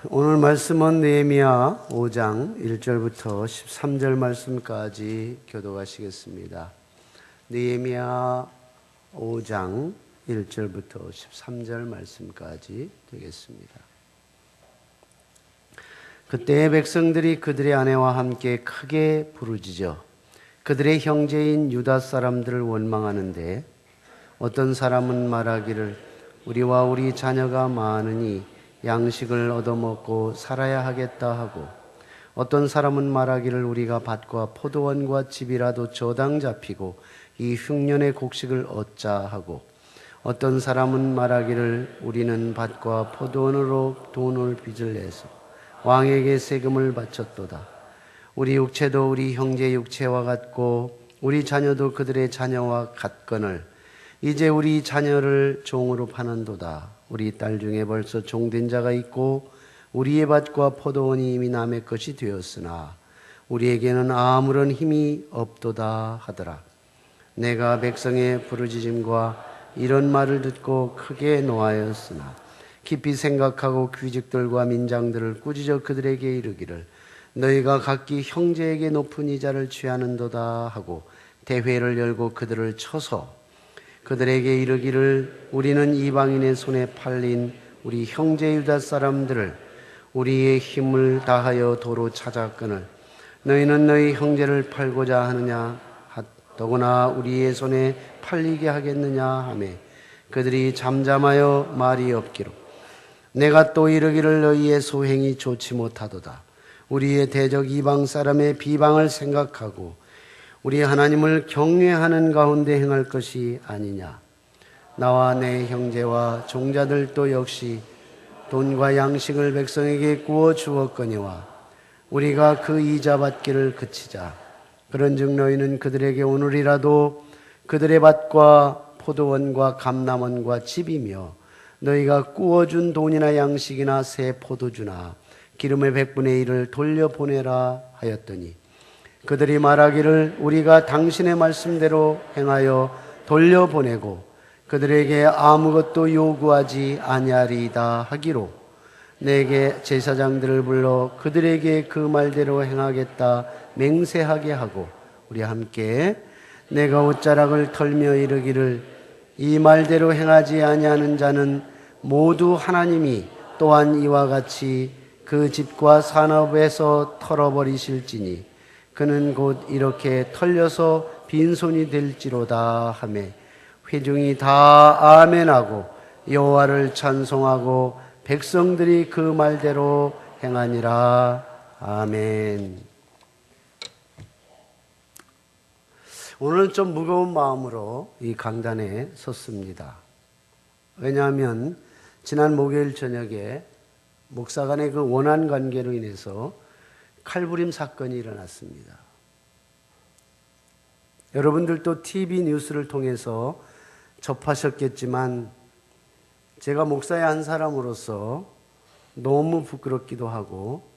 오늘 말씀은 느헤미야 5장 1절부터 13절 말씀까지 교독하시겠습니다. 느헤미야 5장 1절부터 13절 말씀까지 되겠습니다. 그때 백성들이 그들의 아내와 함께 크게 부르짖어 그들의 형제인 유다 사람들을 원망하는데, 어떤 사람은 말하기를 우리와 우리 자녀가 많으니 양식을 얻어먹고 살아야 하겠다 하고, 어떤 사람은 말하기를 우리가 밭과 포도원과 집이라도 저당 잡히고 이 흉년의 곡식을 얻자 하고, 어떤 사람은 말하기를 우리는 밭과 포도원으로 돈을 빚을 내서 왕에게 세금을 바쳤도다. 우리 육체도 우리 형제 육체와 같고 우리 자녀도 그들의 자녀와 같거늘 이제 우리 자녀를 종으로 파는도다. 우리 딸 중에 벌써 종된 자가 있고 우리의 밭과 포도원이 이미 남의 것이 되었으나 우리에게는 아무런 힘이 없도다 하더라. 내가 백성의 부르짖음과 이런 말을 듣고 크게 노하였으나 깊이 생각하고 귀직들과 민장들을 꾸짖어 그들에게 이르기를 너희가 각기 형제에게 높은 이자를 취하는도다 하고 대회를 열고 그들을 쳐서 그들에게 이르기를 우리는 이방인의 손에 팔린 우리 형제 유다 사람들을 우리의 힘을 다하여 도로 찾았거늘 너희는 너희 형제를 팔고자 하느냐, 더구나 우리의 손에 팔리게 하겠느냐 하며 그들이 잠잠하여 말이 없기로 내가 또 이르기를 너희의 소행이 좋지 못하도다. 우리의 대적 이방 사람의 비방을 생각하고 우리 하나님을 경외하는 가운데 행할 것이 아니냐. 나와 내 형제와 종자들도 역시 돈과 양식을 백성에게 구워 주었거니와 우리가 그 이자 받기를 그치자. 그런즉 너희는 그들에게 오늘이라도 그들의 밭과 포도원과 감람원과 집이며 너희가 구워준 돈이나 양식이나 새 포도주나 기름의 100분의 1을 돌려보내라 하였더니 그들이 말하기를 우리가 당신의 말씀대로 행하여 돌려보내고 그들에게 아무것도 요구하지 아니하리이다 하기로 내게 제사장들을 불러 그들에게 그 말대로 행하겠다 맹세하게 하고 우리 함께 내가 옷자락을 털며 이르기를 이 말대로 행하지 아니하는 자는 모두 하나님이 또한 이와 같이 그 집과 산업에서 털어버리실지니 그는 곧 이렇게 털려서 빈손이 될지로다 하며 회중이 다 아멘하고 여호와를 찬송하고 백성들이 그 말대로 행하니라. 아멘. 오늘은 좀 무거운 마음으로 이 강단에 섰습니다. 왜냐하면 지난 목요일 저녁에 목사 간의 그 원한 관계로 인해서 칼부림 사건이 일어났습니다. 여러분들도 TV 뉴스를 통해서 접하셨겠지만 제가 목사의 한 사람으로서 너무 부끄럽기도 하고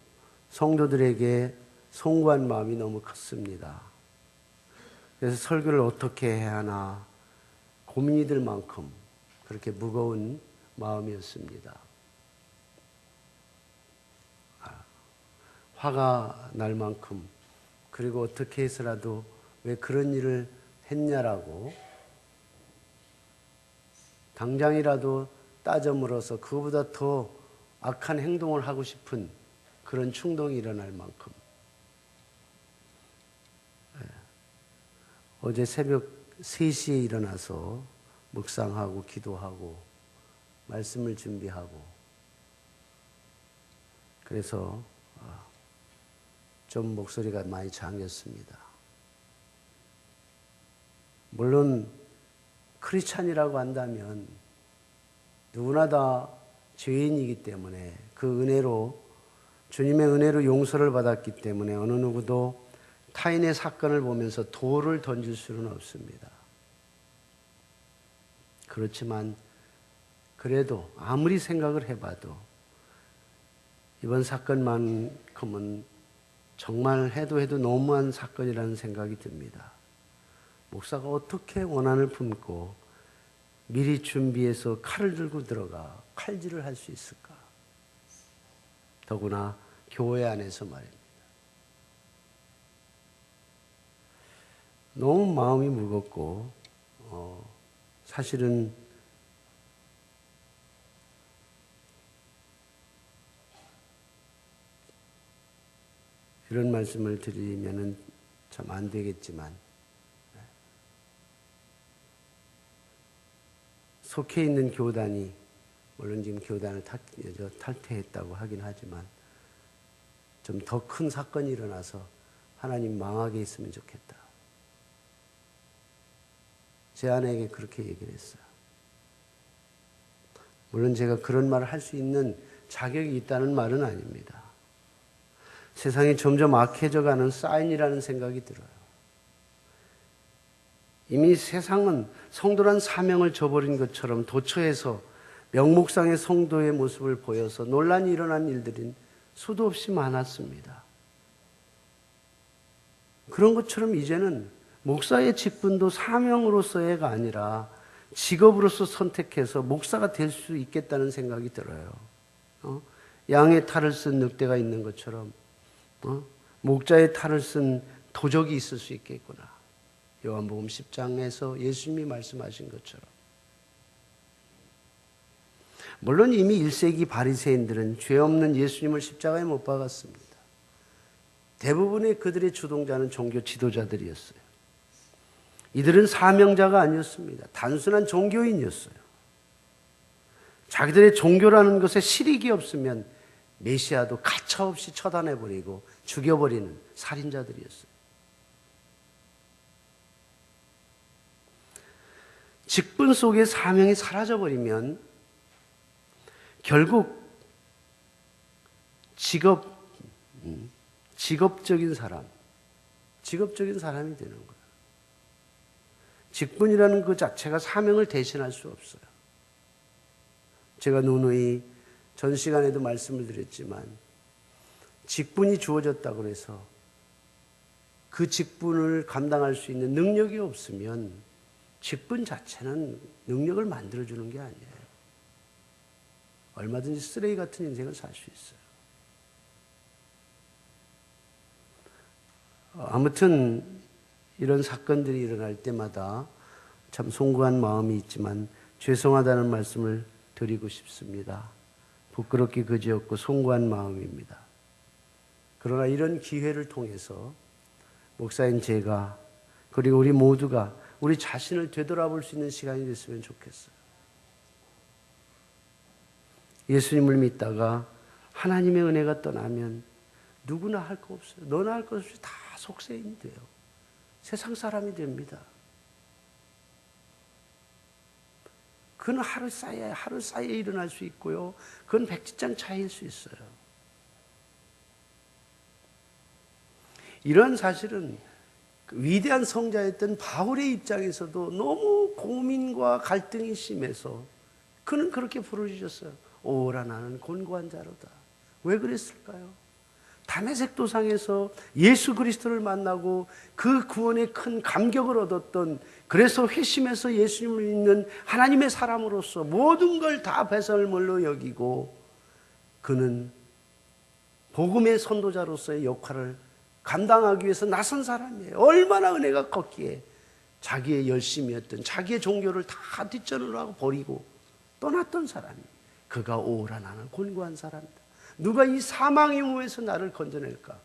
성도들에게 송구한 마음이 너무 컸습니다. 그래서 설교를 어떻게 해야 하나 고민이 들 만큼 그렇게 무거운 마음이었습니다. 화가 날 만큼, 그리고 어떻게 해서라도 왜 그런 일을 했냐라고 당장이라도 따져 물어서 그보다 더 악한 행동을 하고 싶은 그런 충동이 일어날 만큼 어제 새벽 3시에 일어나서 묵상하고 기도하고 말씀을 준비하고 그래서 좀 목소리가 많이 잠겼습니다. 물론 크리스찬이라고 한다면 누구나 다 죄인이기 때문에 그 은혜로 주님의 은혜로 용서를 받았기 때문에 어느 누구도 타인의 사건을 보면서 돌을 던질 수는 없습니다. 그렇지만 그래도 아무리 생각을 해봐도 이번 사건만큼은 정말 해도 너무한 사건이라는 생각이 듭니다. 목사가 어떻게 원한을 품고 미리 준비해서 칼을 들고 들어가 칼질을 할 수 있을까? 더구나 교회 안에서 말입니다. 너무 마음이 무겁고 사실은 이런 말씀을 드리면은 참 안 되겠지만 속해 있는 교단이 물론 지금 교단을 탈퇴했다고 하긴 하지만 좀 더 큰 사건이 일어나서 하나님 망하게 했으면 좋겠다. 제 아내에게 그렇게 얘기를 했어요. 물론 제가 그런 말을 할 수 있는 자격이 있다는 말은 아닙니다. 세상이 점점 악해져가는 사인이라는 생각이 들어요. 이미 세상은 성도란 사명을 저버린 것처럼 도처에서 명목상의 성도의 모습을 보여서 논란이 일어난 일들은 수도 없이 많았습니다. 그런 것처럼 이제는 목사의 직분도 사명으로서의가 아니라 직업으로서 선택해서 목사가 될 수 있겠다는 생각이 들어요. 양의 탈을 쓴 늑대가 있는 것처럼 목자의 탈을 쓴 도적이 있을 수 있겠구나. 요한복음 10장에서 예수님이 말씀하신 것처럼. 물론 이미 1세기 바리새인들은 죄 없는 예수님을 십자가에 못 박았습니다. 대부분의 그들의 주동자는 종교 지도자들이었어요. 이들은 사명자가 아니었습니다. 단순한 종교인이었어요. 자기들의 종교라는 것에 실익이 없으면 메시아도 가차없이 처단해버리고 죽여버리는 살인자들이었어요. 직분 속에 사명이 사라져버리면 결국 직업적인 사람이 되는 거예요. 직분이라는 그 자체가 사명을 대신할 수 없어요. 제가 누누이 전 시간에도 말씀을 드렸지만 직분이 주어졌다고 해서 그 직분을 감당할 수 있는 능력이 없으면 직분 자체는 능력을 만들어주는 게 아니에요. 얼마든지 쓰레기 같은 인생을 살 수 있어요. 아무튼 이런 사건들이 일어날 때마다 참 송구한 마음이 있지만 죄송하다는 말씀을 드리고 싶습니다. 부끄럽기 그지없고 송구한 마음입니다. 그러나 이런 기회를 통해서 목사인 제가 그리고 우리 모두가 우리 자신을 되돌아볼 수 있는 시간이 됐으면 좋겠어요. 예수님을 믿다가 하나님의 은혜가 떠나면 누구나 할 거 없어요. 너나 할 것 없이 다 속세인이 돼요. 세상 사람이 됩니다. 그건 하루 사이에 일어날 수 있고요. 그건 백지장 차이일 수 있어요. 이런 사실은 위대한 성자였던 바울의 입장에서도 너무 고민과 갈등이 심해서 그는 그렇게 부르짖었어요. 오라 나는 곤고한 자로다. 왜 그랬을까요? 다메섹 도상에서 예수 그리스도를 만나고 그 구원에 큰 감격을 얻었던, 그래서 회심해서 예수님을 믿는 하나님의 사람으로서 모든 걸 다 배설물로 여기고 그는 복음의 선도자로서의 역할을 감당하기 위해서 나선 사람이에요. 얼마나 은혜가 컸기에 자기의 열심이었던 자기의 종교를 다 뒷전으로 하고 버리고 떠났던 사람이에요. 그가 오라 나는 곤고한 사람이다. 누가 이 사망의 무에서 나를 건져낼까?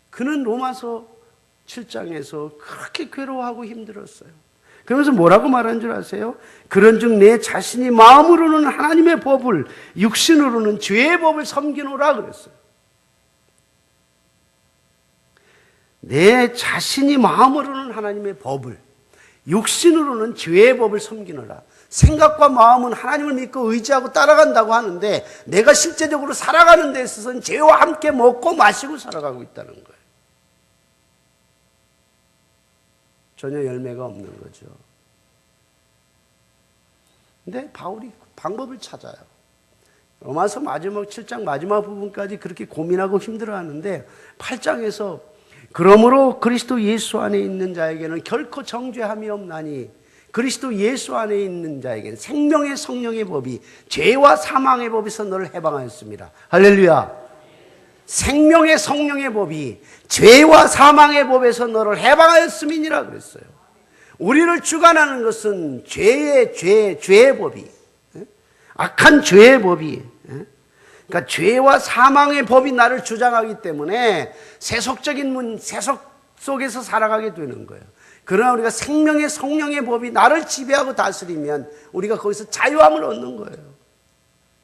그는 로마서 7장에서 그렇게 괴로워하고 힘들었어요. 그러면서 뭐라고 말한 줄 아세요? 그런즉 내 자신이 마음으로는 하나님의 법을, 육신으로는 죄의 법을 섬기노라 그랬어요. 내 자신이 마음으로는 하나님의 법을, 육신으로는 죄의 법을 섬기노라. 생각과 마음은 하나님을 믿고 의지하고 따라간다고 하는데 내가 실제적으로 살아가는 데 있어서는 죄와 함께 먹고 마시고 살아가고 있다는 거예요. 전혀 열매가 없는 거죠. 근데 바울이 방법을 찾아요. 로마서 마지막 7장 마지막 부분까지 그렇게 고민하고 힘들어하는데 8장에서 그러므로 그리스도 예수 안에 있는 자에게는 결코 정죄함이 없나니 그리스도 예수 안에 있는 자에게는 생명의 성령의 법이 죄와 사망의 법에서 너를 해방하였습니다. 할렐루야. 생명의 성령의 법이 죄와 사망의 법에서 너를 해방하였음이니라 그랬어요. 우리를 주관하는 것은 죄의 법이, 악한 죄의 법이, 그러니까 죄와 사망의 법이 나를 주장하기 때문에 세속 속에서 살아가게 되는 거예요. 그러나 우리가 생명의 성령의 법이 나를 지배하고 다스리면 우리가 거기서 자유함을 얻는 거예요.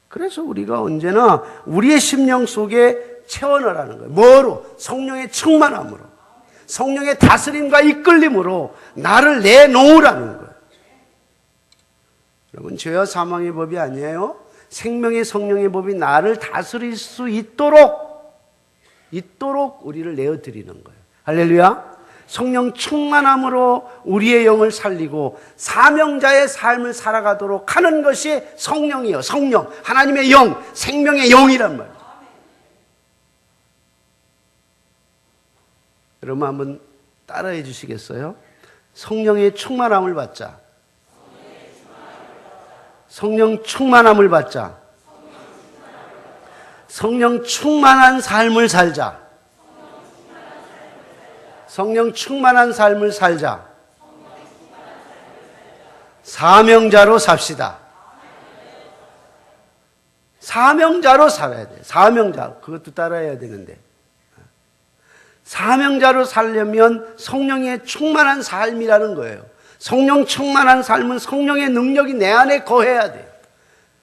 그래서 우리가 언제나 우리의 심령 속에 채워넣으라는 거예요. 뭐로? 성령의 충만함으로, 성령의 다스림과 이끌림으로 나를 내놓으라는 거예요. 여러분, 죄와 사망의 법이 아니에요. 생명의 성령의 법이 나를 다스릴 수 있도록 우리를 내어드리는 거예요. 할렐루야. 성령 충만함으로 우리의 영을 살리고 사명자의 삶을 살아가도록 하는 것이 성령이요. 성령, 하나님의 영, 생명의 영이란 말이에요. 여러분 한번 따라해 주시겠어요? 성령의 충만함을 받자. 성령 충만함을 받자. 성령 충만한 삶을 살자. 성령 충만한 삶을 살자. 사명자로 삽시다. 사명자로 살아야 돼. 사명자. 그것도 따라해야 되는데. 사명자로 살려면 성령의 충만한 삶이라는 거예요. 성령 충만한 삶은 성령의 능력이 내 안에 거해야 돼요.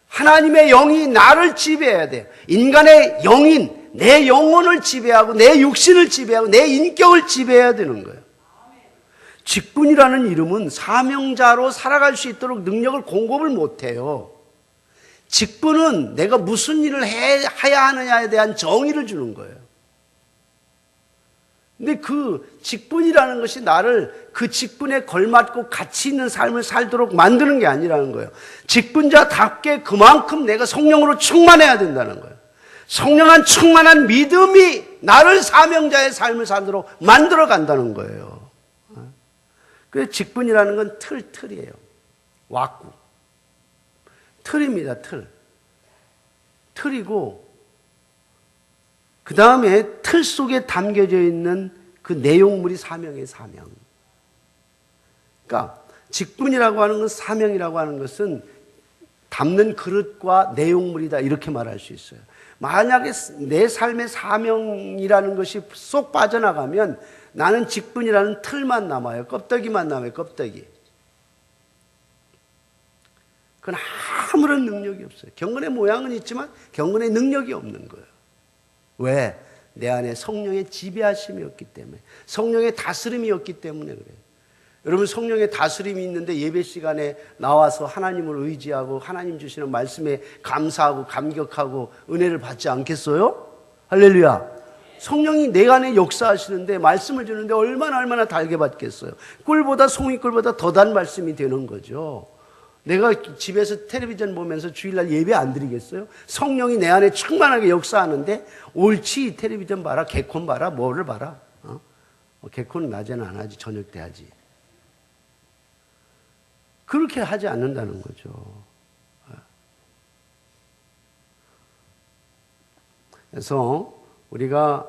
하나님의 영이 나를 지배해야 돼요. 인간의 영인, 내 영혼을 지배하고 내 육신을 지배하고 내 인격을 지배해야 되는 거예요. 직분이라는 이름은 사명자로 살아갈 수 있도록 능력을 공급을 못해요. 직분은 내가 무슨 일을 해야 하느냐에 대한 정의를 주는 거예요. 근데 그 직분이라는 것이 나를 그 직분에 걸맞고 가치 있는 삶을 살도록 만드는 게 아니라는 거예요. 직분자답게 그만큼 내가 성령으로 충만해야 된다는 거예요. 성령한 충만한 믿음이 나를 사명자의 삶을 살도록 만들어 간다는 거예요. 그래서 직분이라는 건 틀이에요. 왁구. 틀입니다, 틀. 틀이고, 그 다음에 틀 속에 담겨져 있는 그 내용물이 사명의 사명. 그러니까 직분이라고 하는 건, 사명이라고 하는 것은 담는 그릇과 내용물이다 이렇게 말할 수 있어요. 만약에 내 삶의 사명이라는 것이 쏙 빠져나가면 나는 직분이라는 틀만 남아요. 껍데기만 남아요. 껍데기. 그건 아무런 능력이 없어요. 경건의 모양은 있지만 경건의 능력이 없는 거예요. 왜? 내 안에 성령의 지배하심이 없기 때문에, 성령의 다스림이 없기 때문에 그래요. 여러분, 성령의 다스림이 있는데 예배 시간에 나와서 하나님을 의지하고 하나님 주시는 말씀에 감사하고 감격하고 은혜를 받지 않겠어요? 할렐루야. 성령이 내 안에 역사하시는데, 말씀을 주는데 얼마나 달게 받겠어요. 꿀보다, 송이꿀보다 더 단 말씀이 되는 거죠. 내가 집에서 텔레비전 보면서 주일날 예배 안 드리겠어요? 성령이 내 안에 충만하게 역사하는데, 옳지, 텔레비전 봐라, 개콘 봐라, 뭐를 봐라. 개콘은 낮에는 안 하지, 저녁 때 하지. 그렇게 하지 않는다는 거죠. 그래서 우리가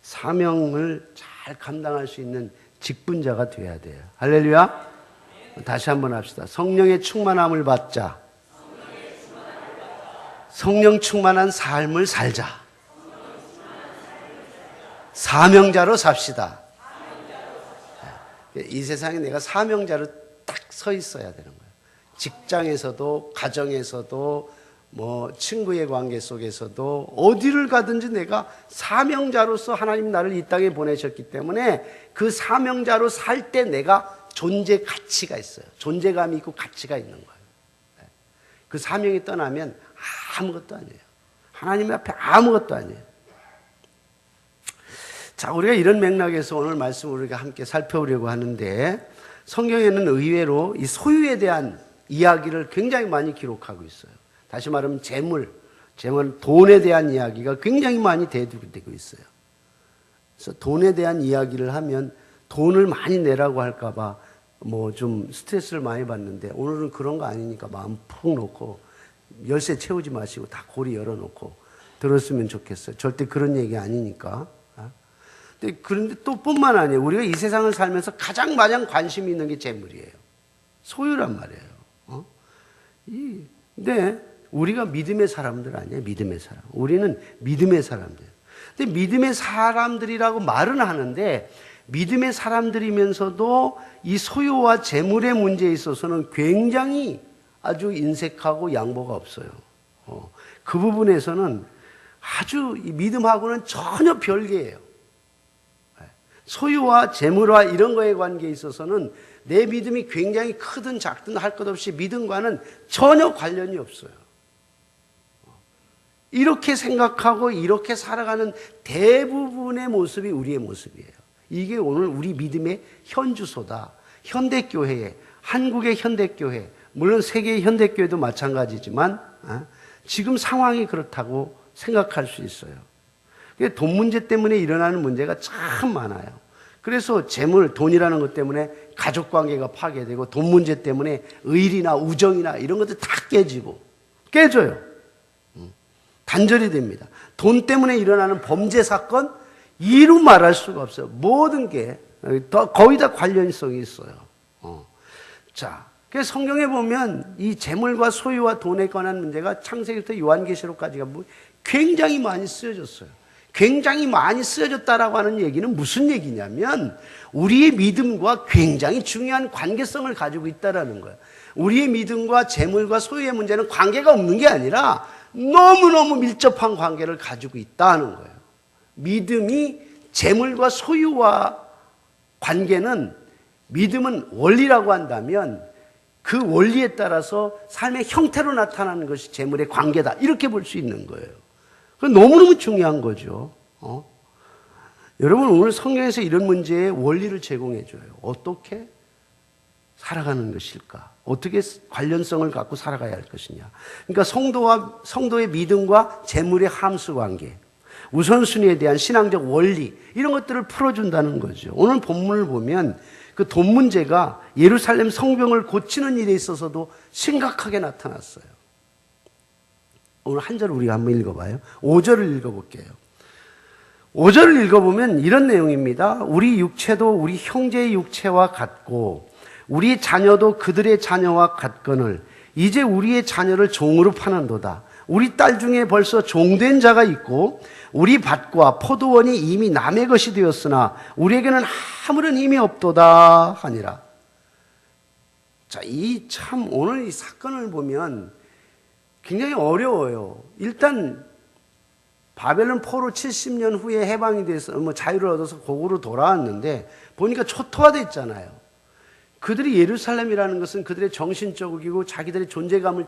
사명을 잘 감당할 수 있는 직분자가 되어야 돼요. 할렐루야. 다시 한번 합시다. 성령의 충만함을 받자. 성령 충만한 삶을 살자. 사명자로 삽시다. 이 세상에 내가 사명자로 딱 서 있어야 되는 거예요. 직장에서도, 가정에서도, 친구의 관계 속에서도, 어디를 가든지 내가 사명자로서 하나님 나를 이 땅에 보내셨기 때문에 그 사명자로 살 때 내가 존재 가치가 있어요. 존재감이 있고 가치가 있는 거예요. 그 사명이 떠나면 아무것도 아니에요. 하나님 앞에 아무것도 아니에요. 자, 우리가 이런 맥락에서 오늘 말씀을 우리가 함께 살펴보려고 하는데, 성경에는 의외로 이 소유에 대한 이야기를 굉장히 많이 기록하고 있어요. 다시 말하면 재물, 돈에 대한 이야기가 굉장히 많이 대두되고 있어요. 그래서 돈에 대한 이야기를 하면 돈을 많이 내라고 할까봐 뭐 좀 스트레스를 많이 받는데 오늘은 그런 거 아니니까 마음 푹 놓고 열쇠 채우지 마시고 다 고리 열어놓고 들었으면 좋겠어요. 절대 그런 얘기 아니니까. 그런데 또 뿐만 아니에요. 우리가 이 세상을 살면서 가장 관심이 있는 게 재물이에요. 소유란 말이에요. 근데 우리가 믿음의 사람들 아니에요. 믿음의 사람. 우리는 믿음의 사람들. 근데 믿음의 사람들이라고 말은 하는데 믿음의 사람들이면서도 이 소유와 재물의 문제에 있어서는 굉장히 아주 인색하고 양보가 없어요. 그 부분에서는 아주 이 믿음하고는 전혀 별개예요. 소유와 재물과 이런 거에 관계에 있어서는 내 믿음이 굉장히 크든 작든 할 것 없이 믿음과는 전혀 관련이 없어요. 이렇게 생각하고 이렇게 살아가는 대부분의 모습이 우리의 모습이에요. 이게 오늘 우리 믿음의 현주소다. 현대교회에, 한국의 현대교회, 물론 세계의 현대교회도 마찬가지지만 지금 상황이 그렇다고 생각할 수 있어요. 돈 문제 때문에 일어나는 문제가 참 많아요. 그래서 재물, 돈이라는 것 때문에 가족관계가 파괴되고 돈 문제 때문에 의리나 우정이나 이런 것들 다 깨져요. 단절이 됩니다. 돈 때문에 일어나는 범죄 사건 이루 말할 수가 없어요. 모든 게 거의 다 관련성이 있어요. 자, 그래서 성경에 보면 이 재물과 소유와 돈에 관한 문제가 창세기부터 요한계시록까지가 굉장히 많이 쓰여졌어요. 굉장히 많이 쓰여졌다라고 하는 얘기는 무슨 얘기냐면 우리의 믿음과 굉장히 중요한 관계성을 가지고 있다라는 거예요. 우리의 믿음과 재물과 소유의 문제는 관계가 없는 게 아니라 너무너무 밀접한 관계를 가지고 있다는 거예요. 믿음이 재물과 소유와 관계는 믿음은 원리라고 한다면 그 원리에 따라서 삶의 형태로 나타나는 것이 재물의 관계다. 이렇게 볼 수 있는 거예요. 너무너무 중요한 거죠. 여러분 오늘 성경에서 이런 문제의 원리를 제공해 줘요. 어떻게 살아가는 것일까? 어떻게 관련성을 갖고 살아가야 할 것이냐? 그러니까 성도의 믿음과 재물의 함수 관계, 우선순위에 대한 신앙적 원리 이런 것들을 풀어준다는 거죠. 오늘 본문을 보면 그 돈 문제가 예루살렘 성벽을 고치는 일에 있어서도 심각하게 나타났어요. 오늘 한 절 우리가 한번 읽어봐요. 5절을 읽어볼게요. 5절을 읽어보면 이런 내용입니다. 우리 육체도 우리 형제의 육체와 같고 우리 자녀도 그들의 자녀와 같거늘 이제 우리의 자녀를 종으로 파는도다. 우리 딸 중에 벌써 종된 자가 있고 우리 밭과 포도원이 이미 남의 것이 되었으나 우리에게는 아무런 힘이 없도다 하니라. 자, 이 참 오늘 이 사건을 보면 굉장히 어려워요. 일단 바벨론 포로 70년 후에 해방이 돼서 자유를 얻어서 고국으로 돌아왔는데 보니까 초토화돼 있잖아요. 그들이 예루살렘이라는 것은 그들의 정신적이고 자기들의 존재감을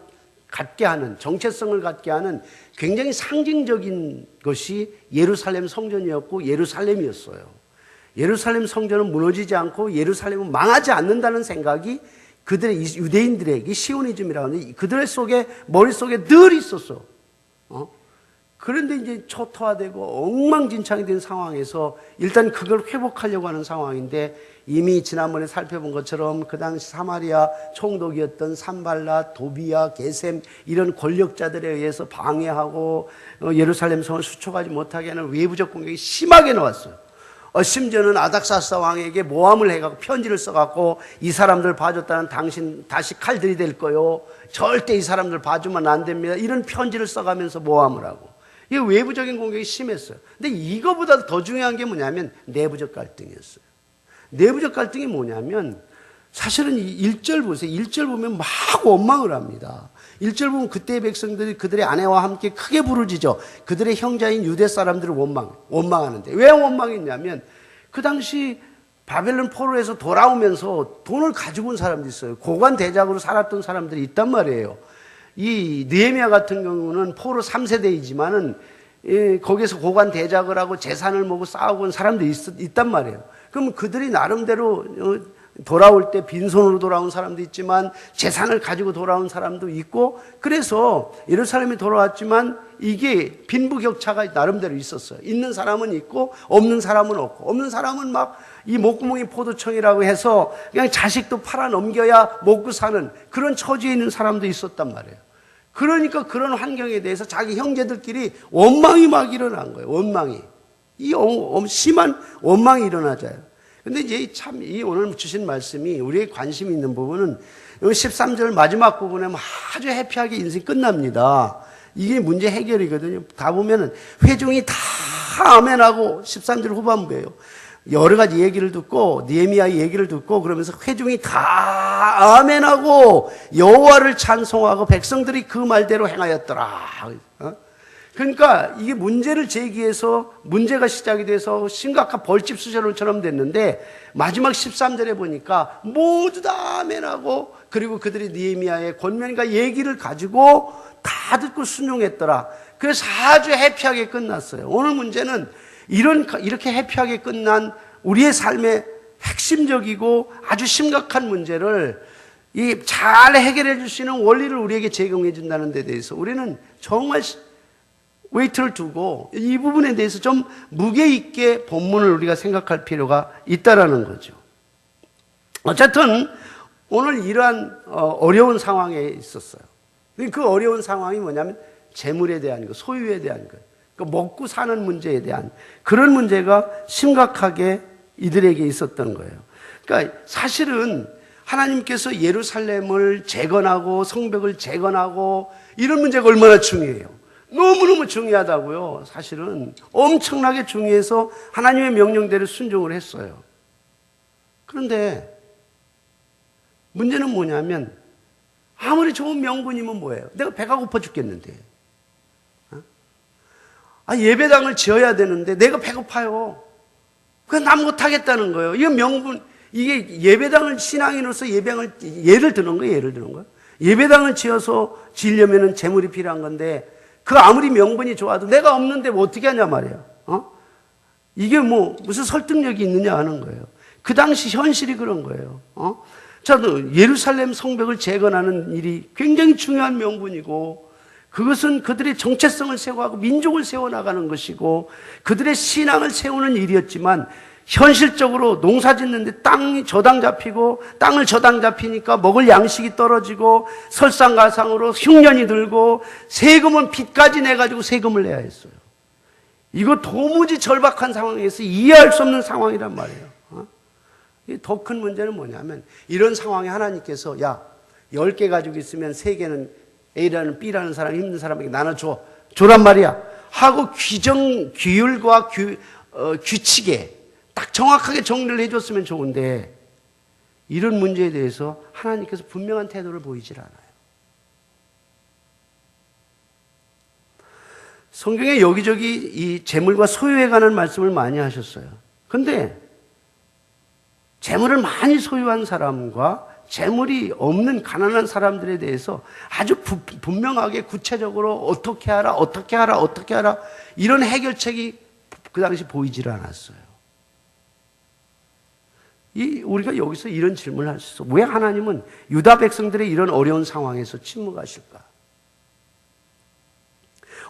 갖게 하는, 정체성을 갖게 하는 굉장히 상징적인 것이 예루살렘 성전이었고 예루살렘이었어요. 예루살렘 성전은 무너지지 않고 예루살렘은 망하지 않는다는 생각이 그들의 유대인들에게 시오니즘이라고 하는데 그들의 머릿속에 늘 있었어. 그런데 이제 초토화되고 엉망진창이 된 상황에서 일단 그걸 회복하려고 하는 상황인데 이미 지난번에 살펴본 것처럼 그 당시 사마리아 총독이었던 산발랏, 도비야, 게셈 이런 권력자들에 의해서 방해하고 예루살렘 성을 수축하지 못하게 하는 외부적 공격이 심하게 나왔어요. 심지어는 아닥사스다 왕에게 모함을 해갖고 편지를 써갖고 이 사람들 봐줬다는 당신 다시 칼 들이댈 거요. 절대 이 사람들 봐주면 안 됩니다. 이런 편지를 써가면서 모함을 하고. 이게 외부적인 공격이 심했어요. 근데 이거보다 더 중요한 게 뭐냐면 내부적 갈등이었어요. 내부적 갈등이 뭐냐면 사실은 1절 보세요. 1절 보면 막 원망을 합니다. 1절 보면 그때의 백성들이 그들의 아내와 함께 크게 부르짖어 그들의 형제인 유대 사람들을 원망하는데 왜 원망했냐면 그 당시 바벨론 포로에서 돌아오면서 돈을 가지고 온 사람들이 있어요. 고관 대작으로 살았던 사람들이 있단 말이에요. 이 느헤미야 같은 경우는 포로 3세대이지만은 거기서 고관 대작을 하고 재산을 모으고 싸우고 온 사람들이 있단 말이에요. 그럼 그들이 나름대로 돌아올 때 빈손으로 돌아온 사람도 있지만 재산을 가지고 돌아온 사람도 있고, 그래서 예루살렘에 돌아왔지만 이게 빈부격차가 나름대로 있었어요. 있는 사람은 있고 없는 사람은 없고, 없는 사람은 막 이 목구멍이 포도청이라고 해서 그냥 자식도 팔아 넘겨야 먹고 사는 그런 처지에 있는 사람도 있었단 말이에요. 그러니까 그런 환경에 대해서 자기 형제들끼리 원망이 막 일어난 거예요. 원망이. 이 심한 원망이 일어나자요. 근데 이제 참 이 오늘 주신 말씀이 우리의 관심이 있는 부분은 13절 마지막 부분에 아주 해피하게 인생이 끝납니다. 이게 문제 해결이거든요. 다 보면은 회중이 다 아멘하고 13절 후반부예요. 여러 가지 얘기를 듣고 느헤미야의 얘기를 듣고 그러면서 회중이 다 아멘하고 여호와를 찬송하고 백성들이 그 말대로 행하였더라. 그러니까 이게 문제를 제기해서 문제가 시작이 돼서 심각한 벌집 수절처럼 됐는데 마지막 13절에 보니까 모두 다 아멘하고 그리고 그들이 느헤미야의 권면과 얘기를 가지고 다 듣고 순종했더라. 그래서 아주 해피하게 끝났어요. 오늘 문제는 이렇게 해피하게 끝난 우리의 삶의 핵심적이고 아주 심각한 문제를 잘 해결해 줄 수 있는 원리를 우리에게 제공해 준다는 데 대해서 우리는 정말 웨이트를 두고 이 부분에 대해서 좀 무게 있게 본문을 우리가 생각할 필요가 있다라는 거죠. 어쨌든 오늘 이러한 어려운 상황에 있었어요. 그 어려운 상황이 뭐냐면 재물에 대한 것, 소유에 대한 것, 먹고 사는 문제에 대한 그런 문제가 심각하게 이들에게 있었던 거예요. 그러니까 사실은 하나님께서 예루살렘을 재건하고 성벽을 재건하고 이런 문제가 얼마나 중요해요. 너무너무 중요하다고요. 사실은 엄청나게 중요해서 하나님의 명령대로 순종을 했어요. 그런데 문제는 뭐냐면 아무리 좋은 명분이면 뭐예요? 내가 배가 고파 죽겠는데 예배당을 지어야 되는데 내가 배고파요. 그건 난 못하겠다는 거예요. 이거 명분, 이게 예배당을 신앙인으로서 예를 드는 거예요. 예배당을 지으려면 재물이 필요한 건데 그 아무리 명분이 좋아도 내가 없는데 뭐 어떻게 하냐 말이에요. 이게 무슨 설득력이 있느냐 하는 거예요. 그 당시 현실이 그런 거예요. 자, 예루살렘 성벽을 재건하는 일이 굉장히 중요한 명분이고 그것은 그들의 정체성을 세워가고 민족을 세워나가는 것이고 그들의 신앙을 세우는 일이었지만 현실적으로 농사 짓는데 땅이 저당 잡히고 땅을 저당 잡히니까 먹을 양식이 떨어지고 설상가상으로 흉년이 들고 세금은 빚까지 내가지고 세금을 내야 했어요. 이거 도무지 절박한 상황에서 이해할 수 없는 상황이란 말이에요. 더 큰 문제는 뭐냐면 이런 상황에 하나님께서 10개 가지고 있으면 3개는 A라는 B라는 사람 힘든 사람에게 나눠줘란 말이야 하고 규율과 규칙에 딱 정확하게 정리를 해줬으면 좋은데 이런 문제에 대해서 하나님께서 분명한 태도를 보이질 않아요. 성경에 여기저기 이 재물과 소유에 관한 말씀을 많이 하셨어요. 그런데 재물을 많이 소유한 사람과 재물이 없는 가난한 사람들에 대해서 아주 분명하게 구체적으로 어떻게 하라 이런 해결책이 그 당시 보이질 않았어요. 우리가 여기서 이런 질문을 할 수 있어. 왜 하나님은 유다 백성들의 이런 어려운 상황에서 침묵하실까?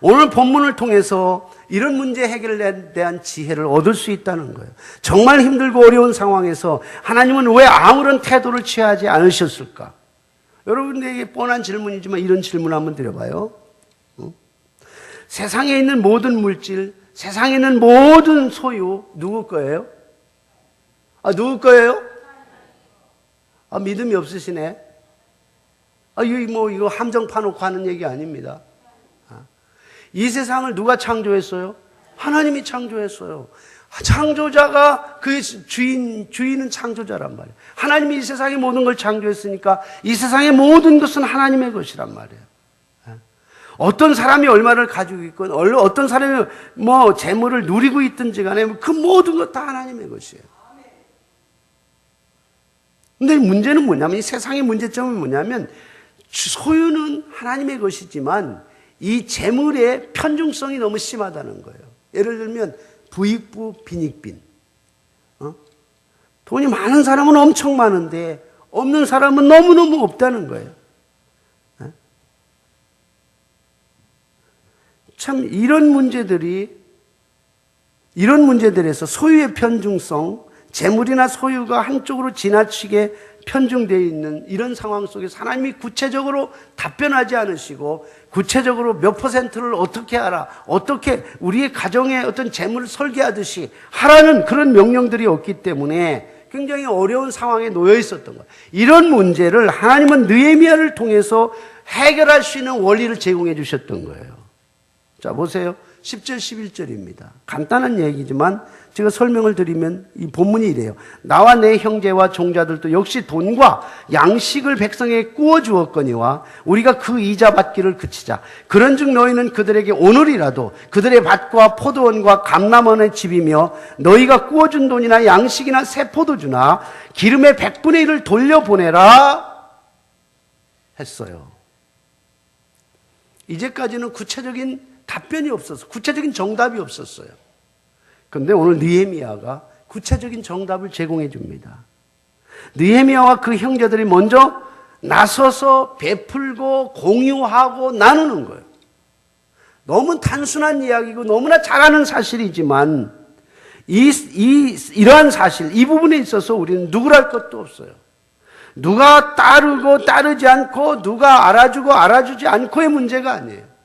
오늘 본문을 통해서 이런 문제 해결에 대한 지혜를 얻을 수 있다는 거예요. 정말 힘들고 어려운 상황에서 하나님은 왜 아무런 태도를 취하지 않으셨을까? 여러분들에게 뻔한 질문이지만 이런 질문 한번 드려봐요. 세상에 있는 모든 물질, 세상에 있는 모든 소유 누구 거예요? 누구 거예요? 믿음이 없으시네. 이거 함정 파놓고 하는 얘기 아닙니다. 이 세상을 누가 창조했어요? 하나님이 창조했어요. 창조자가 그 주인은 창조자란 말이에요. 하나님이 이 세상의 모든 걸 창조했으니까 이 세상의 모든 것은 하나님의 것이란 말이에요. 어떤 사람이 얼마를 가지고 있건 어떤 사람이 재물을 누리고 있든지 간에 그 모든 것 다 하나님의 것이에요. 근데 문제는 뭐냐면 이 세상의 문제점은 뭐냐면 소유는 하나님의 것이지만 이 재물의 편중성이 너무 심하다는 거예요. 예를 들면 부익부 빈익빈. 돈이 많은 사람은 엄청 많은데 없는 사람은 너무너무 없다는 거예요. 참 이런 문제들에서 소유의 편중성, 재물이나 소유가 한쪽으로 지나치게 편중되어 있는 이런 상황 속에서 하나님이 구체적으로 답변하지 않으시고 구체적으로 몇 퍼센트를 어떻게 하라, 어떻게 우리의 가정의 어떤 재물을 설계하듯이 하라는 그런 명령들이 없기 때문에 굉장히 어려운 상황에 놓여 있었던 거예요. 이런 문제를 하나님은 느헤미야를 통해서 해결할 수 있는 원리를 제공해 주셨던 거예요. 자, 보세요. 10절, 11절입니다. 간단한 얘기지만 제가 설명을 드리면 이 본문이 이래요. 나와 내 형제와 종자들도 역시 돈과 양식을 백성에게 구워 주었거니와 우리가 그 이자 받기를 그치자. 그런즉 너희는 그들에게 오늘이라도 그들의 밭과 포도원과 감람원의 집이며 너희가 구워준 돈이나 양식이나 새 포도주나 기름의 100분의 1을 돌려보내라 했어요. 이제까지는 구체적인 답변이 없었어요. 구체적인 정답이 없었어요. 그런데 오늘 느헤미야가 구체적인 정답을 제공해 줍니다. 느헤미야와 그 형제들이 먼저 나서서 베풀고 공유하고 나누는 거예요. 너무 단순한 이야기고 너무나 잘 아는 사실이지만 이러한 사실, 이 부분에 있어서 우리는 누구랄 것도 없어요. 누가 따르고 따르지 않고 누가 알아주고 알아주지 않고의 문제가 아니에요.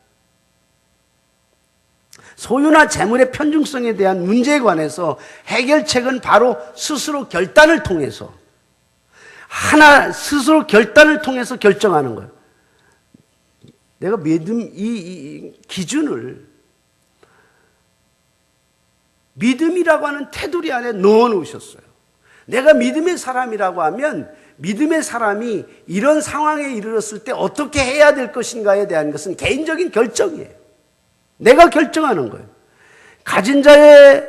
소유나 재물의 편중성에 대한 문제에 관해서 해결책은 바로 스스로 결단을 통해서 스스로 결단을 통해서 결정하는 거예요. 내가 이 기준을 믿음이라고 하는 테두리 안에 넣어 놓으셨어요. 내가 믿음의 사람이라고 하면 믿음의 사람이 이런 상황에 이르렀을 때 어떻게 해야 될 것인가에 대한 것은 개인적인 결정이에요. 내가 결정하는 거예요. 가진 자의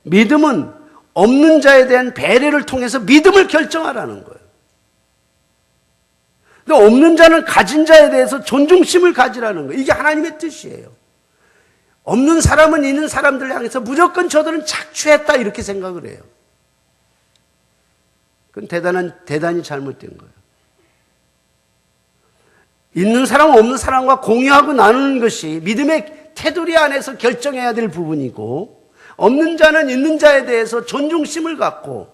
믿음은 없는 자에 대한 배려를 통해서 믿음을 결정하라는 거예요. 근데 없는 자는 가진 자에 대해서 존중심을 가지라는 거예요. 이게 하나님의 뜻이에요. 없는 사람은 있는 사람들 향해서 무조건 저들은 착취했다 이렇게 생각을 해요. 그건 대단히 잘못된 거예요. 있는 사람 없는 사람과 공유하고 나누는 것이 믿음의 테두리 안에서 결정해야 될 부분이고 없는 자는 있는 자에 대해서 존중심을 갖고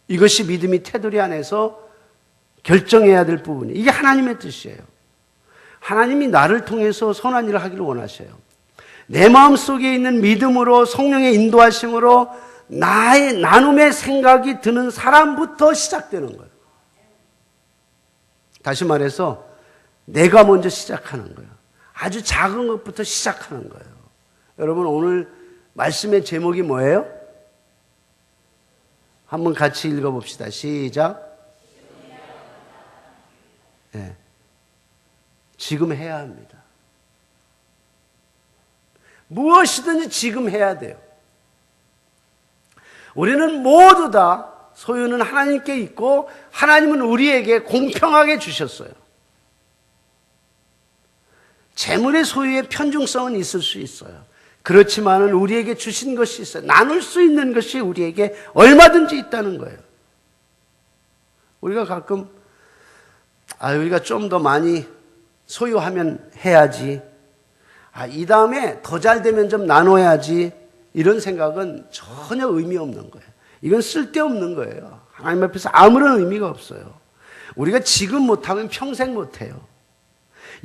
이것이 믿음의 테두리 안에서 결정해야 될 부분이 이게 하나님의 뜻이에요. 하나님이 나를 통해서 선한 일을 하기를 원하셔요. 내 마음속에 있는 믿음으로 성령의 인도하심으로 나의 나눔의 생각이 드는 사람부터 시작되는 거예요. 다시 말해서 내가 먼저 시작하는 거예요. 아주 작은 것부터 시작하는 거예요. 여러분 오늘 말씀의 제목이 뭐예요? 한번 같이 읽어봅시다. 시작. 네. 지금 해야 합니다. 무엇이든지 지금 해야 돼요. 우리는 모두 다 소유는 하나님께 있고 하나님은 우리에게 공평하게 주셨어요. 재물의 소유의 편중성은 있을 수 있어요. 그렇지만은 우리에게 주신 것이 있어요. 나눌 수 있는 것이 우리에게 얼마든지 있다는 거예요. 우리가 가끔 우리가 좀 더 많이 소유하면 해야지. 이 다음에 더 잘 되면 좀 나눠야지. 이런 생각은 전혀 의미 없는 거예요. 이건 쓸데없는 거예요. 하나님 앞에서 아무런 의미가 없어요. 우리가 지금 못하면 평생 못해요.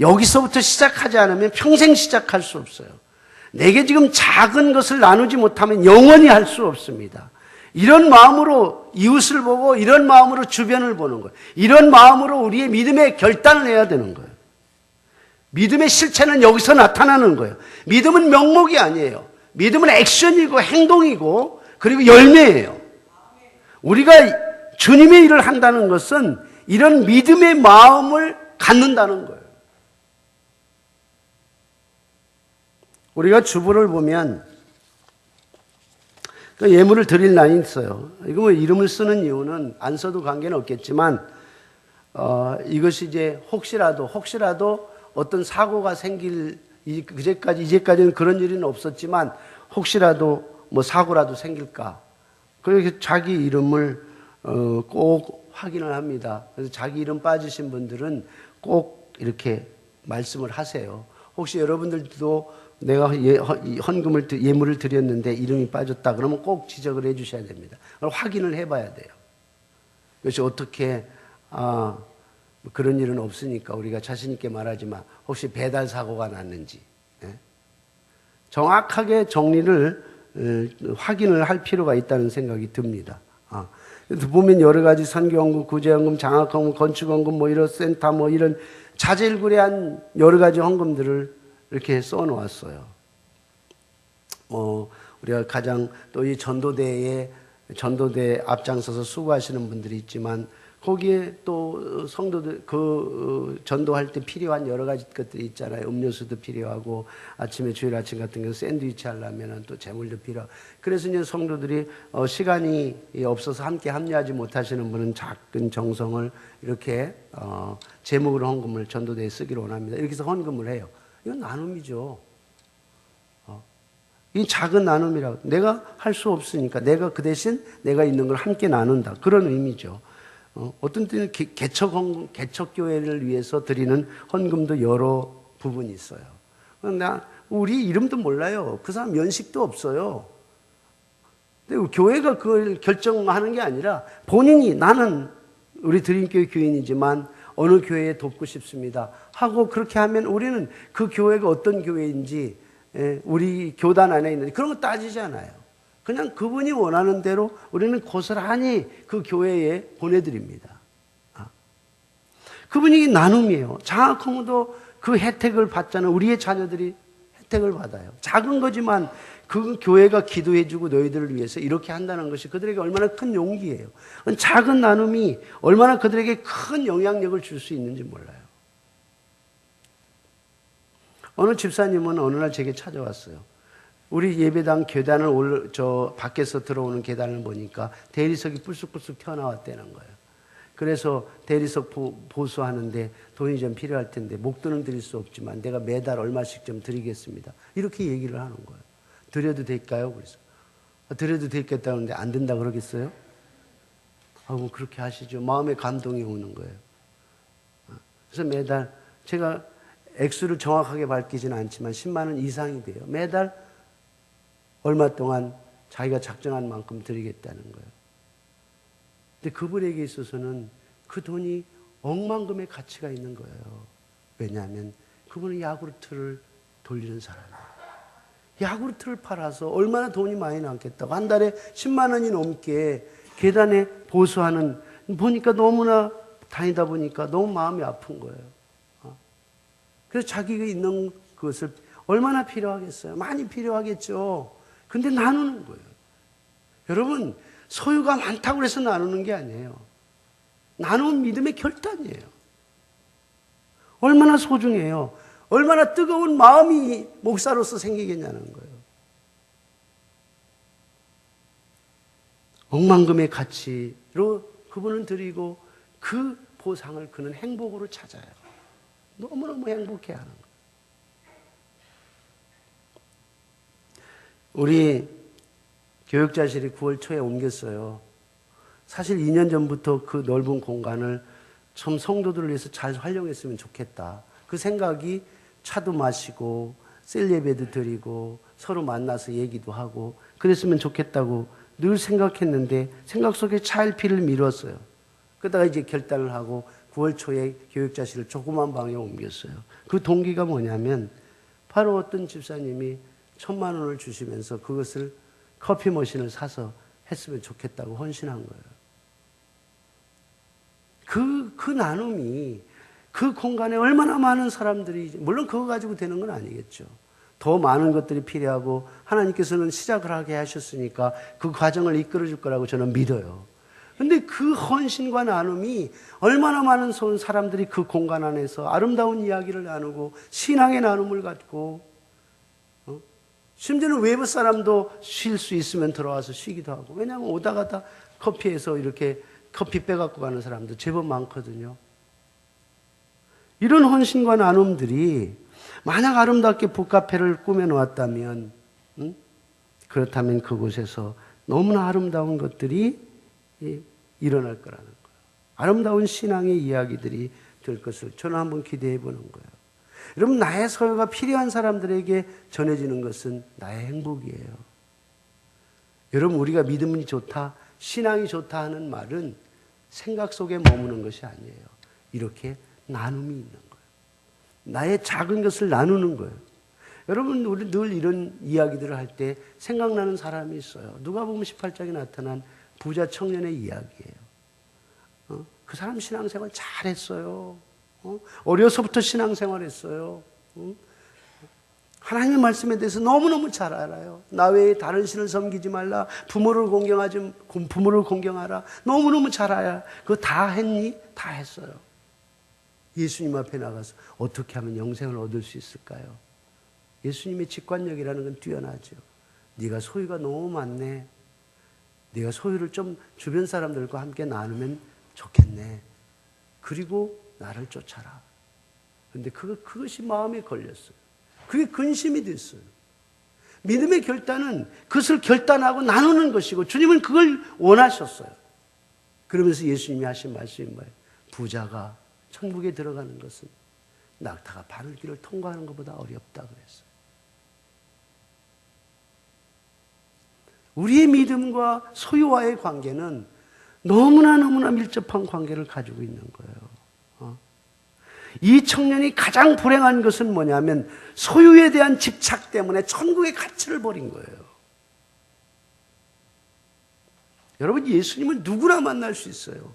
여기서부터 시작하지 않으면 평생 시작할 수 없어요. 내게 지금 작은 것을 나누지 못하면 영원히 할 수 없습니다. 이런 마음으로 이웃을 보고 이런 마음으로 주변을 보는 거예요. 이런 마음으로 우리의 믿음의 결단을 해야 되는 거예요. 믿음의 실체는 여기서 나타나는 거예요. 믿음은 명목이 아니에요. 믿음은 액션이고 행동이고 그리고 열매예요. 우리가 주님의 일을 한다는 것은 이런 믿음의 마음을 갖는다는 거예요. 우리가 주부를 보면 예물을 드릴 날이 있어요. 이거 뭐 이름을 쓰는 이유는 안 써도 관계는 없겠지만 이것이 이제 혹시라도 어떤 사고가 생길 이제까지는 그런 일은 없었지만 혹시라도 뭐 사고라도 생길까 그래서 자기 이름을 꼭 확인을 합니다. 그래서 자기 이름 빠지신 분들은 꼭 이렇게 말씀을 하세요. 혹시 여러분들도 내가 헌금을 예물을 드렸는데 이름이 빠졌다 그러면 꼭 지적을 해 주셔야 됩니다. 그걸 확인을 해봐야 돼요. 그래서 어떻게 그런 일은 없으니까 우리가 자신 있게 말하지만 혹시 배달 사고가 났는지 정확하게 정리를 확인을 할 필요가 있다는 생각이 듭니다. 보면 여러 가지 선교헌금, 구제헌금, 장학헌금, 건축헌금, 뭐 이런 센터, 뭐 이런 자질구레한 여러 가지 헌금들을 이렇게 써놓았어요. 우리가 가장 또 이 전도대 앞장서서 수고하시는 분들이 있지만 거기에 또 성도들 전도할 때 필요한 여러 가지 것들이 있잖아요. 음료수도 필요하고 아침에 주일 아침 같은 경우 샌드위치 하려면 또 재물도 필요하고 그래서 이제 성도들이 시간이 없어서 함께 합류하지 못하시는 분은 작은 정성을 이렇게 제목으로 헌금을 전도대에 쓰기를 원합니다. 이렇게 해서 헌금을 해요. 이건 나눔이죠. 이 작은 나눔이라고 내가 할 수 없으니까 내가 그 대신 내가 있는 걸 함께 나눈다 그런 의미죠. 어떤 때는 개척교회를 위해서 드리는 헌금도 여러 부분이 있어요. 우리 이름도 몰라요. 그 사람 연식도 없어요. 근데 교회가 그걸 결정하는 게 아니라 본인이 나는 우리 드림교회 교인이지만 어느 교회에 돕고 싶습니다 하고 그렇게 하면 우리는 그 교회가 어떤 교회인지 우리 교단 안에 있는지 그런 거 따지지 않아요. 그냥 그분이 원하는 대로 우리는 고스란히 그 교회에 보내드립니다. 그분이 나눔이에요. 장학헌금도 그 혜택을 받잖아요. 우리의 자녀들이 혜택을 받아요. 작은 거지만 그 교회가 기도해주고 너희들을 위해서 이렇게 한다는 것이 그들에게 얼마나 큰 용기예요. 작은 나눔이 얼마나 그들에게 큰 영향력을 줄 수 있는지 몰라요. 어느 집사님은 어느 날 제게 찾아왔어요. 우리 예배당 계단을 밖에서 들어오는 계단을 보니까 대리석이 뿔쑥뿔쑥 튀어나왔다는 거예요. 그래서 대리석 보수하는데 돈이 좀 필요할 텐데 목돈은 드릴 수 없지만 내가 매달 얼마씩 좀 드리겠습니다. 이렇게 얘기를 하는 거예요. 드려도 될까요? 그래서 드려도 되겠다는데 안 된다 그러겠어요? 뭐 그렇게 하시죠. 마음에 감동이 오는 거예요. 그래서 매달 제가 액수를 정확하게 밝히지는 않지만 10만 원 이상이 돼요. 매달 얼마 동안 자기가 작정한 만큼 드리겠다는 거예요. 근데 그분에게 있어서는 그 돈이 억만금의 가치가 있는 거예요. 왜냐하면 그분은 야구르트를 돌리는 사람이에요. 야구르트를 팔아서 얼마나 돈이 많이 남겠다고 한 달에 10만 원이 넘게 계단에 보수하는 보니까 너무나 다니다 보니까 너무 마음이 아픈 거예요. 그래서 자기가 있는 그것을 얼마나 필요하겠어요? 많이 필요하겠죠. 근데 나누는 거예요. 여러분, 소유가 많다고 해서 나누는 게 아니에요. 나누는 믿음의 결단이에요. 얼마나 소중해요. 얼마나 뜨거운 마음이 목사로서 생기겠냐는 거예요. 억만금의 가치로 그분은 드리고 그 보상을 그는 행복으로 찾아요. 너무너무 행복해하는 거예요. 우리 교육자실이 9월 초에 옮겼어요. 사실 2년 전부터 그 넓은 공간을 좀 성도들을 위해서 잘 활용했으면 좋겠다. 그 생각이 차도 마시고 셀 예배도 드리고 서로 만나서 얘기도 하고 그랬으면 좋겠다고 늘 생각했는데 생각 속에 차일피를 미뤘어요. 그러다가 이제 결단을 하고 9월 초에 교육자실을 조그만 방에 옮겼어요. 그 동기가 뭐냐면 바로 어떤 집사님이 1,000만 원을 주시면서 그것을 커피 머신을 사서 했으면 좋겠다고 헌신한 거예요. 그 나눔이 그 공간에 얼마나 많은 사람들이 물론 그거 가지고 되는 건 아니겠죠. 더 많은 것들이 필요하고 하나님께서는 시작을 하게 하셨으니까 그 과정을 이끌어 줄 거라고 저는 믿어요. 근데 그 헌신과 나눔이 얼마나 많은 사람들이 그 공간 안에서 아름다운 이야기를 나누고 신앙의 나눔을 갖고 심지어는 외부 사람도 쉴 수 있으면 들어와서 쉬기도 하고 왜냐하면 오다 가다 커피에서 이렇게 커피 빼갖고 가는 사람도 제법 많거든요. 이런 헌신과 나눔들이 만약 아름답게 북카페를 꾸며놓았다면 그렇다면 그곳에서 너무나 아름다운 것들이 일어날 거라는 거예요. 아름다운 신앙의 이야기들이 될 것을 저는 한번 기대해 보는 거예요. 여러분, 나의 소유가 필요한 사람들에게 전해지는 것은 나의 행복이에요. 여러분, 우리가 믿음이 좋다, 신앙이 좋다 하는 말은 생각 속에 머무는 것이 아니에요. 이렇게 나눔이 있는 거예요. 나의 작은 것을 나누는 거예요. 여러분, 우리 늘 이런 이야기들을 할 때 생각나는 사람이 있어요. 누가복음 18장에 나타난 부자 청년의 이야기예요. 그 사람 신앙생활 잘했어요. 어려서부터 신앙생활 했어요. 하나님의 말씀에 대해서 너무너무 잘 알아요. 나 외에 다른 신을 섬기지 말라. 부모를 공경하라. 너무너무 잘 알아요. 그거 다 했니? 다 했어요. 예수님 앞에 나가서 어떻게 하면 영생을 얻을 수 있을까요? 예수님의 직관력이라는 건 뛰어나죠. 네가 소유가 너무 많네. 네가 소유를 좀 주변 사람들과 함께 나누면 좋겠네. 그리고 나를 쫓아라. 그런데 그것이 마음에 걸렸어요. 그게 근심이 됐어요. 믿음의 결단은 그것을 결단하고 나누는 것이고 주님은 그걸 원하셨어요. 그러면서 예수님이 하신 말씀이 뭐예요? 부자가 천국에 들어가는 것은 낙타가 바늘길을 통과하는 것보다 어렵다 그랬어요. 우리의 믿음과 소유와의 관계는 너무나 밀접한 관계를 가지고 있는 거예요. 이 청년이 가장 불행한 것은 뭐냐면 소유에 대한 집착 때문에 천국의 가치를 버린 거예요. 여러분, 예수님은 누구나 만날 수 있어요.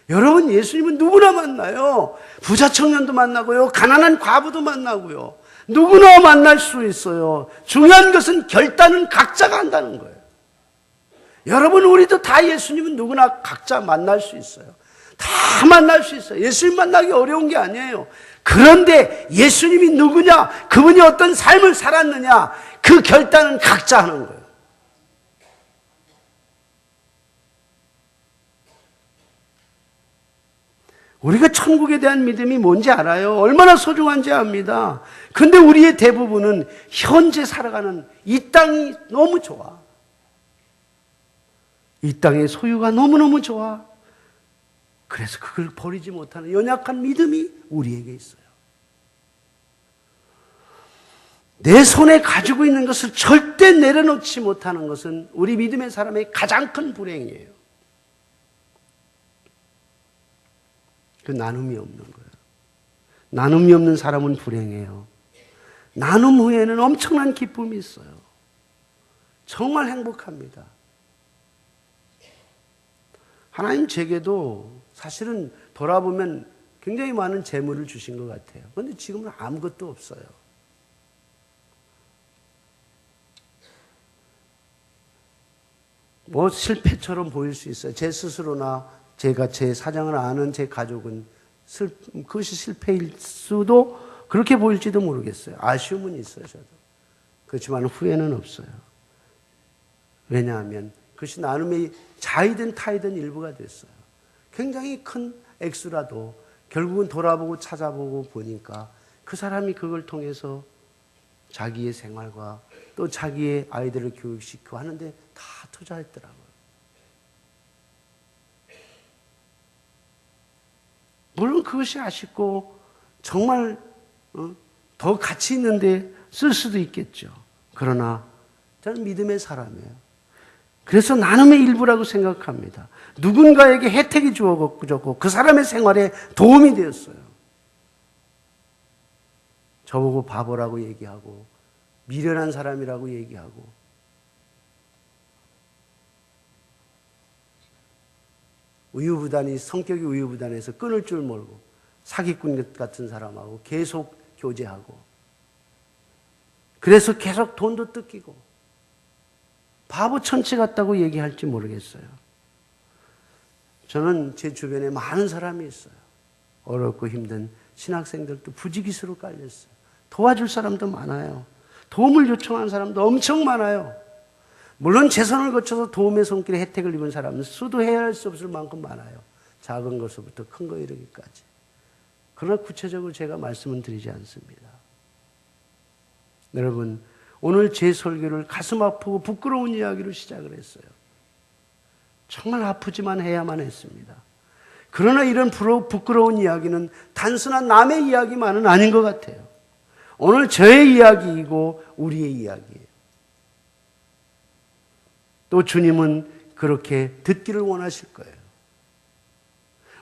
여러분, 예수님은 누구나 만나요. 부자 청년도 만나고요. 가난한 과부도 만나고요. 누구나 만날 수 있어요. 중요한 것은 결단은 각자가 한다는 거예요. 여러분, 우리도 다 예수님은 누구나 각자 만날 수 있어요. 다 만날 수 있어요. 예수님 만나기 어려운 게 아니에요. 그런데 예수님이 누구냐, 그분이 어떤 삶을 살았느냐, 그 결단은 각자 하는 거예요. 우리가 천국에 대한 믿음이 뭔지 알아요. 얼마나 소중한지 압니다. 그런데 우리의 대부분은 현재 살아가는 이 땅이 너무 좋아. 이 땅의 소유가 너무너무 좋아. 그래서 그걸 버리지 못하는 연약한 믿음이 우리에게 있어요. 내 손에 가지고 있는 것을 절대 내려놓지 못하는 것은 우리 믿음의 사람의 가장 큰 불행이에요. 그 나눔이 없는 거예요. 나눔이 없는 사람은 불행해요. 나눔 후에는 엄청난 기쁨이 있어요. 정말 행복합니다. 하나님 제게도 사실은 돌아보면 굉장히 많은 재물을 주신 것 같아요. 그런데 지금은 아무것도 없어요. 뭐 실패처럼 보일 수 있어요. 제 스스로나 제가 제 사정을 아는 제 가족은 그것이 실패일 수도 그렇게 보일지도 모르겠어요. 아쉬움은 있어요, 저도. 그렇지만 후회는 없어요. 왜냐하면 그것이 나눔의 자이든 타이든 일부가 됐어요. 굉장히 큰 액수라도 결국은 돌아보고 찾아보고 보니까 그 사람이 그걸 통해서 자기의 생활과 또 자기의 아이들을 교육시키고 하는데 다 투자했더라고요. 물론 그것이 아쉽고 정말 더 가치 있는데 쓸 수도 있겠죠. 그러나 저는 믿음의 사람이에요. 그래서 나눔의 일부라고 생각합니다. 누군가에게 혜택이 주어졌고 그 사람의 생활에 도움이 되었어요. 저보고 바보라고 얘기하고 미련한 사람이라고 얘기하고 우유부단히 성격이 우유부단해서 끊을 줄 모르고 사기꾼 같은 사람하고 계속 교제하고 그래서 계속 돈도 뜯기고 바보 천치 같다고 얘기할지 모르겠어요. 저는 제 주변에 많은 사람이 있어요. 어렵고 힘든 신학생들도 부지기수로 깔렸어요. 도와줄 사람도 많아요. 도움을 요청하는 사람도 엄청 많아요. 물론 재선을 거쳐서 도움의 손길에 혜택을 입은 사람은 수도 헤아릴 수 없을 만큼 많아요. 작은 것부터 큰 거 이르기까지. 그러나 구체적으로 제가 말씀은 드리지 않습니다. 여러분, 오늘 제 설교를 가슴 아프고 부끄러운 이야기로 시작을 했어요. 정말 아프지만 해야만 했습니다. 그러나 이런 부끄러운 이야기는 단순한 남의 이야기만은 아닌 것 같아요. 오늘 저의 이야기이고 우리의 이야기예요. 또 주님은 그렇게 듣기를 원하실 거예요.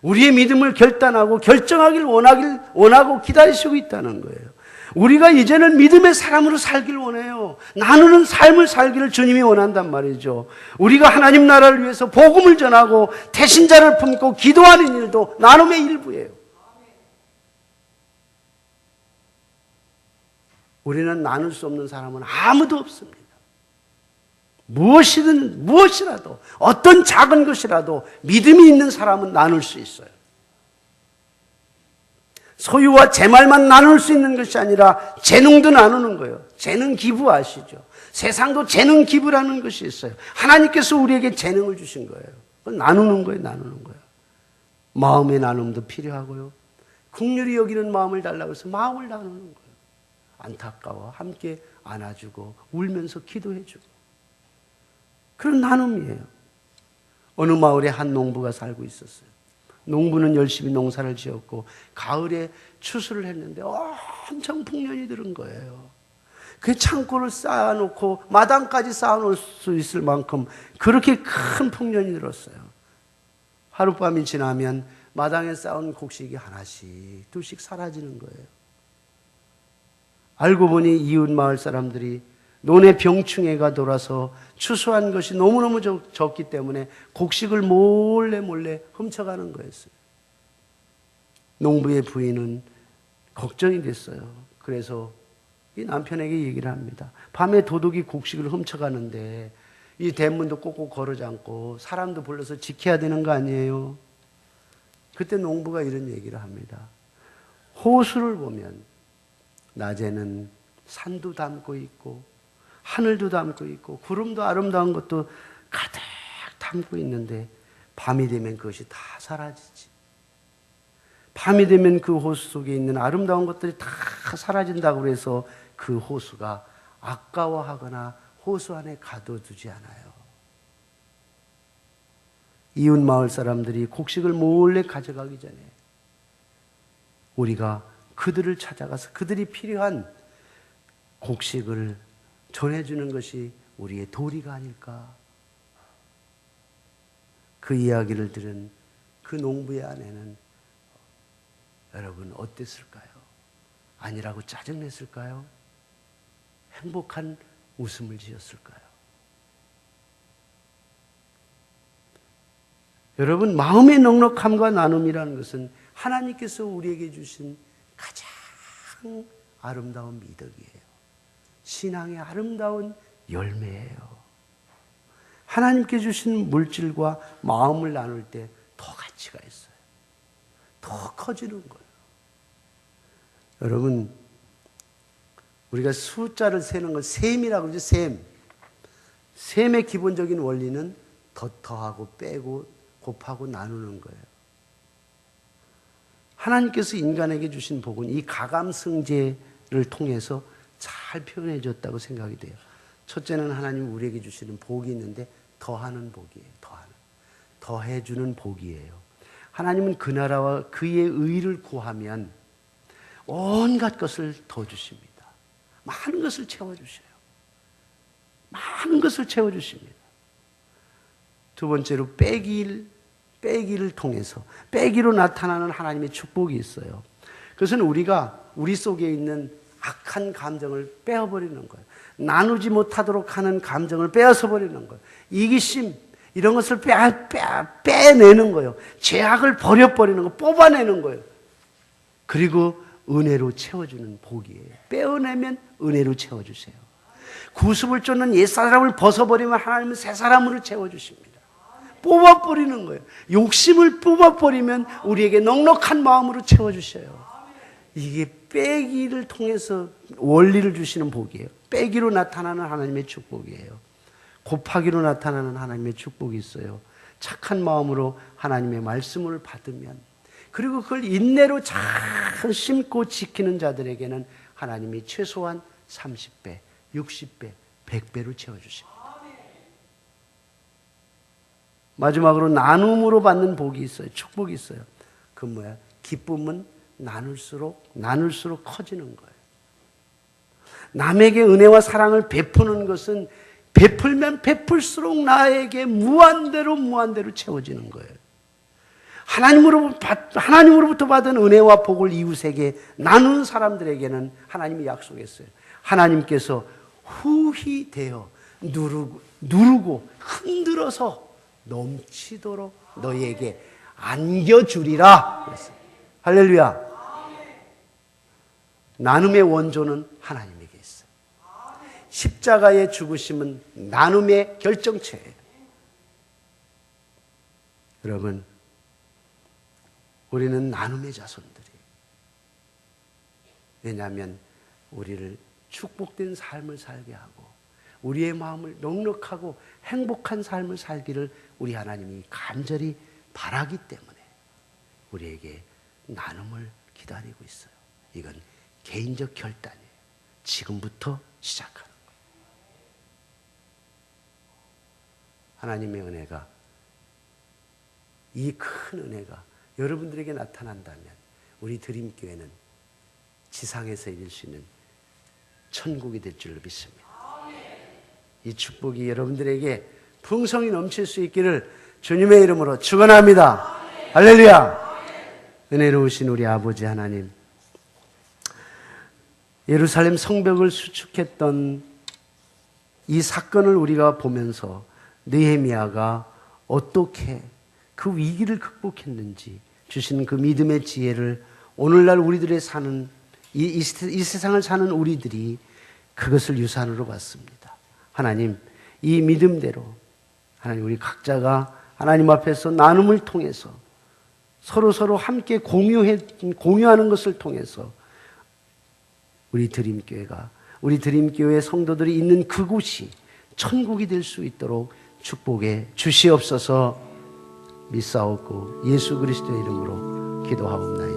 우리의 믿음을 결단하고 결정하길 원하고 기다리시고 있다는 거예요. 우리가 이제는 믿음의 사람으로 살길 원해요. 나누는 삶을 살기를 주님이 원한단 말이죠. 우리가 하나님 나라를 위해서 복음을 전하고 태신자를 품고 기도하는 일도 나눔의 일부예요. 우리는 나눌 수 없는 사람은 아무도 없습니다. 무엇이라도 어떤 작은 것이라도 믿음이 있는 사람은 나눌 수 있어요. 소유와 재말만 나눌 수 있는 것이 아니라 재능도 나누는 거예요. 재능 기부 아시죠? 세상도 재능 기부라는 것이 있어요. 하나님께서 우리에게 재능을 주신 거예요. 그걸 나누는 거예요. 나누는 거예요. 마음의 나눔도 필요하고요. 긍휼히 여기는 마음을 달라고 해서 마음을 나누는 거예요. 안타까워 함께 안아주고 울면서 기도해주고 그런 나눔이에요. 어느 마을에 한 농부가 살고 있었어요. 농부는 열심히 농사를 지었고 가을에 추수를 했는데 엄청 풍년이 들은 거예요. 그 창고를 쌓아놓고 마당까지 쌓아놓을 수 있을 만큼 그렇게 큰 풍년이 들었어요. 하룻밤이 지나면 마당에 쌓은 곡식이 하나씩 둘씩 사라지는 거예요. 알고 보니 이웃 마을 사람들이 논에 병충해가 돌아서 추수한 것이 너무너무 적기 때문에 곡식을 몰래 훔쳐가는 거였어요. 농부의 부인은 걱정이 됐어요. 그래서 이 남편에게 얘기를 합니다. 밤에 도둑이 곡식을 훔쳐가는데 이 대문도 꼭꼭 걸어 잠고 사람도 불러서 지켜야 되는 거 아니에요? 그때 농부가 이런 얘기를 합니다. 호수를 보면 낮에는 산도 담고 있고 하늘도 담고 있고 구름도 아름다운 것도 가득 담고 있는데 밤이 되면 그것이 다 사라지지. 밤이 되면 그 호수 속에 있는 아름다운 것들이 다 사라진다고 해서 그 호수가 아까워하거나 호수 안에 가둬두지 않아요. 이웃 마을 사람들이 곡식을 몰래 가져가기 전에 우리가 그들을 찾아가서 그들이 필요한 곡식을 전해주는 것이 우리의 도리가 아닐까. 그 이야기를 들은 그 농부의 아내는 여러분 어땠을까요? 아니라고 짜증냈을까요? 행복한 웃음을 지었을까요? 여러분 마음의 넉넉함과 나눔이라는 것은 하나님께서 우리에게 주신 가장 아름다운 미덕이에요. 신앙의 아름다운 열매예요. 하나님께 주신 물질과 마음을 나눌 때 더 가치가 있어요. 더 커지는 거예요. 여러분 우리가 숫자를 세는 건 셈이라고 그러죠. 셈. 셈의 기본적인 원리는 더하고 빼고 곱하고 나누는 거예요. 하나님께서 인간에게 주신 복은 이 가감승제를 통해서 잘 표현해 줬다고 생각이 돼요. 첫째는 하나님 우리에게 주시는 복이 있는데 더하는 복이에요. 더해주는 복이에요. 하나님은 그 나라와 그의 의를 구하면 온갖 것을 더 주십니다. 많은 것을 채워주셔요. 많은 것을 채워주십니다. 두 번째로 빼기를 통해서 빼기로 나타나는 하나님의 축복이 있어요. 그것은 우리가 우리 속에 있는 악한 감정을 빼어버리는 거예요. 나누지 못하도록 하는 감정을 빼앗아 버리는 거예요. 이기심 이런 것을 빼내는 거예요. 죄악을 버려버리는 거, 뽑아내는 거예요. 그리고 은혜로 채워주는 복이에요. 빼어내면 은혜로 채워주세요. 구습을 쫓는 옛사람을 벗어버리면 하나님은 새사람으로 채워주십니다. 뽑아버리는 거예요. 욕심을 뽑아버리면 우리에게 넉넉한 마음으로 채워주셔요. 이게 빼기를 통해서 원리를 주시는 복이에요. 빼기로 나타나는 하나님의 축복이에요. 곱하기로 나타나는 하나님의 축복이 있어요. 착한 마음으로 하나님의 말씀을 받으면 그리고 그걸 인내로 잘 심고 지키는 자들에게는 하나님이 최소한 30배, 60배, 100배로 채워주십니다. 마지막으로 나눔으로 받는 복이 있어요. 축복이 있어요. 그 뭐야? 기쁨은 나눌수록 커지는 거예요. 남에게 은혜와 사랑을 베푸는 것은 베풀면 베풀수록 나에게 무한대로 채워지는 거예요. 하나님으로부터 받은 은혜와 복을 이웃에게 나누는 사람들에게는 하나님이 약속했어요. 하나님께서 후히 되어 누르고 흔들어서 넘치도록 너희에게 안겨주리라. 그랬어요. 할렐루야. 나눔의 원조는 하나님에게 있어요. 십자가의 죽으심은 나눔의 결정체예요. 여러분, 우리는 나눔의 자손들이에요. 왜냐하면 우리를 축복된 삶을 살게 하고 우리의 마음을 넉넉하고 행복한 삶을 살기를 우리 하나님이 간절히 바라기 때문에 우리에게 나눔을 기다리고 있어요. 이건 개인적 결단이에요. 지금부터 시작하는 거예요. 하나님의 은혜가, 이 큰 은혜가 여러분들에게 나타난다면 우리 드림교회는 지상에서 이룰 수 있는 천국이 될 줄로 믿습니다. 이 축복이 여러분들에게 풍성히 넘칠 수 있기를 주님의 이름으로 축원합니다. 할렐루야. 은혜로우신 우리 아버지 하나님, 예루살렘 성벽을 수축했던 이 사건을 우리가 보면서 느헤미야가 어떻게 그 위기를 극복했는지 주신 그 믿음의 지혜를 오늘날 우리들의 사는 이 세상을 사는 우리들이 그것을 유산으로 받습니다. 하나님, 이 믿음대로 하나님, 우리 각자가 하나님 앞에서 나눔을 통해서 서로 함께 공유하는 것을 통해서 우리 드림교회 성도들이 있는 그곳이 천국이 될 수 있도록 축복해 주시옵소서. 믿사옵고 예수 그리스도의 이름으로 기도하옵나이다.